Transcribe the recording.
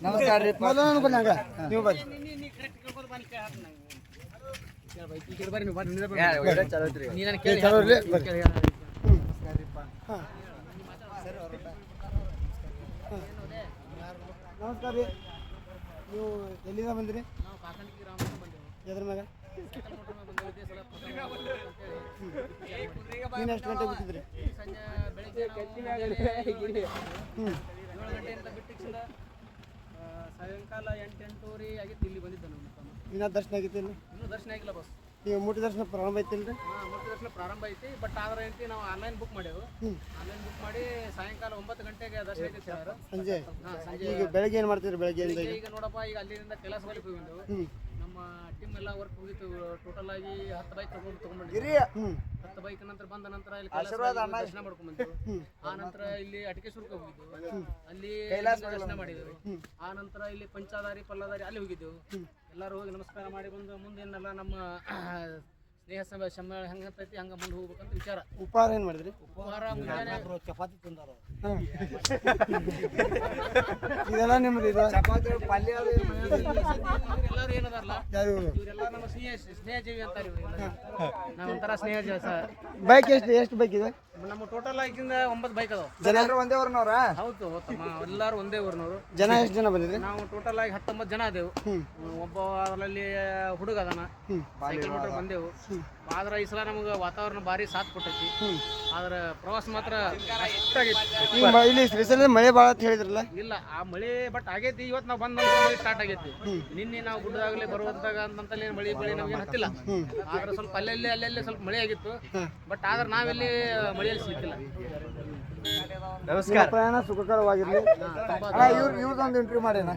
ನಮಸ್ಕಾರ ರೀ ಅನ್ಕೊಂಡಂಗ ನೀವು ಬರ್ರಿ ಚಲೋ ಇರ್ಲಿ ಬರ್ರಿ ನಮಸ್ಕಾರ ರೀ ನೀವು ಎಲ್ಲಿಂದ ಬಂದಿರಿ ಎದ್ರ ಮ್ಯಾಗ ನೀನು ಎಷ್ಟು ಗಂಟೆ ಬಿಟ್ಟಿದ್ರಿ ಸಾಯಂಕಾಲ 8-8:30 ಆಗಿತ್ತು ಇಲ್ಲಿ ಬಂದಿದ್ದೆ ನಾವು ಇನ್ನೂ ದರ್ಶನ ಆಗಿತ್ತು ಇಲ್ಲಿ ಇನ್ನೂ ದರ್ಶನ ಆಗಿಲ್ಲ ಬಸ್ ನೀವು ಮುಟ್ಟಿ ದರ್ಶನ ಪ್ರಾರಂಭ ಐತಿಲ್ಲ ರೀ ಮುಟ್ಟಿ ದರ್ಶನ ಪ್ರಾರಂಭ ಐತಿ ಬಟ್ ಆದ್ರೆ ಏನಂತ ನಾವು ಆನ್ಲೈನ್ ಬುಕ್ ಮಾಡೇವು ಆನ್ಲೈನ್ ಬುಕ್ ಮಾಡಿ ಸಾಯಂಕಾಲ 9 ಗಂಟೆಗೆ ದರ್ಶನ ಐತಿ ಸರ್ ಸಂಜೆ ಸಂಜೆ ಈಗ ಬೆಳಗ್ಗೆ ಏನು ಮಾಡ್ತೀರಿ ಬೆಳಗ್ಗೆ ಈಗ ನೋಡಪ್ಪ ಈಗ ಅಲ್ಲಿಂದ ಕೆಲಸ ಬಲಿಗೆ ಹೋಗಿದ್ದೆವು ನಮ್ಮ ಟೀಮ್ ಎಲ್ಲ ವರ್ಕ್ ಹೋಗಿತ್ತು ಟೋಟಲ್ ಆಗಿ 10 ಬೈಕ್ ತಗೊಂಡ್ಬಂದಿದ್ವಿ 10 ಬೈಕ್ ನಂತರ ಬಂದ ನಂತರ ಇಲ್ಲಿ ದರ್ಶನ ಮಾಡ್ಕೊಂಡ್ ಬಂದಿದ್ವಿ ಆ ನಂತರ ಇಲ್ಲಿ ಅಟಕೇಶ್ವರಕ್ಕೆ ಹೋಗಿದ್ದೆವು ಅಲ್ಲಿ ದರ್ಶನ ಮಾಡಿದೆವು ಆ ನಂತರ ಇಲ್ಲಿ ಪಂಚಾದಾರಿ ಪಲ್ಲದಾರಿ ಅಲ್ಲಿ ಹೋಗಿದ್ದೆವು ಎಲ್ಲರೂ ಹೋಗಿ ನಮಸ್ಕಾರ ಮಾಡಿ ಬಂದು ಮುಂದೇನೆಲ್ಲ ನಮ್ಮ ಸ್ನೇಹ ಸಮ್ಮೇಳನ ಹೆಂಗಂತೈತಿ ಹಂಗ ಮುಂದೆ ಹೋಗ್ಬೇಕಂತ ವಿಚಾರ ಉಪಹಾರ ಏನು ಮಾಡಿದ್ರಿ ಉಪಹಾರ ಮುಂಜಾನೆ ಚಪಾತಿ ತಿಂದಾರ ಇದೆಲ್ಲ ನಿಮ್ದು ಇದು ಚಪಾತಿ ಪಲ್ಯ ಎಲ್ಲರೂ ಏನದಾರಲ್ಲ ಇವರೆಲ್ಲ ನಮ್ಮ ಸ್ನೇಹ ಜೀವಿ ಅಂತಾರೆ ಇವರೆಲ್ಲ ನಾವು ಒಂಥರ ಸ್ನೇಹ ಜೀವಿ ಸರ್ ಬೈಕ್ ಎಷ್ಟು ಬೈಕ್ ಇದೆ ನಮ್ಮ ಟೋಟಲ್ ಆಗಿಂದ 9 ಬೈಕ್ ಅದಾವ ಜನ ಒಂದೇ ಊರಿನವ್ರ ಹೌದು ಎಲ್ಲರೂ ಒಂದೇ ಊರಿನವರು ಜನ ಎಷ್ಟು ಜನ ಬಂದಿದ್ರಿ ನಾವು ಟೋಟಲ್ ಆಗಿ 19 ಜನ ಅದೇವು ಒಬ್ಬ ಅದರಲ್ಲಿ ಹುಡುಗ ಅದಾನ ಸೈಕಲ್ ಮೋಟರ್ ಬಂದೆವು ಆದ್ರೆ ಈ ಸಲ ನಮಗೆ ವಾತಾವರಣ ಭಾರಿ ಸಾಥ್ ಕೊಟ್ಟೈತಿ ಆದ್ರೆ ಪ್ರವಾಸ ಮಾತ್ರ ಇಲ್ಲಿ ಸ್ಪೆಷಲ್ ಮಳೆ ಭಾಳ ಅಂತ ಹೇಳಿದ್ರಲ್ಲ ಇಲ್ಲ ಆ ಮಳೆ ಬಟ್ ಆಗೈತಿ ಇವತ್ತು ನಾವು ಬಂದ ಮಳೆ ಸ್ಟಾರ್ಟ್ ಆಗೈತಿ ನಿನ್ನೆ ನಾವು ಗುಡ್ಡದಾಗಲೇ ಬರುವಂತಾಗ ಅಂತಲ್ಲಿ ಮಳೆ ನಮಗೆ ಹತ್ತಿಲ್ಲ ಆದ್ರೆ ಸ್ವಲ್ಪ ಅಲ್ಲಲ್ಲಿ ಸ್ವಲ್ಪ ಮಳೆ ಆಗಿತ್ತು ಬಟ್ ಆದ್ರೆ ನಾವೆಲ್ಲಿ ಮಳೆಯಲ್ಲಿ ಸಿಕ್ಕಿಲ್ಲ ನಮಸ್ಕಾರ ಪ್ರಯಾಣ ಸುಖಕರವಾಗಿರ್ಲಿ ಇವ್ರದೊಂದು ಇಂಟರ್ವ್ಯೂ ಮಾಡೋಣ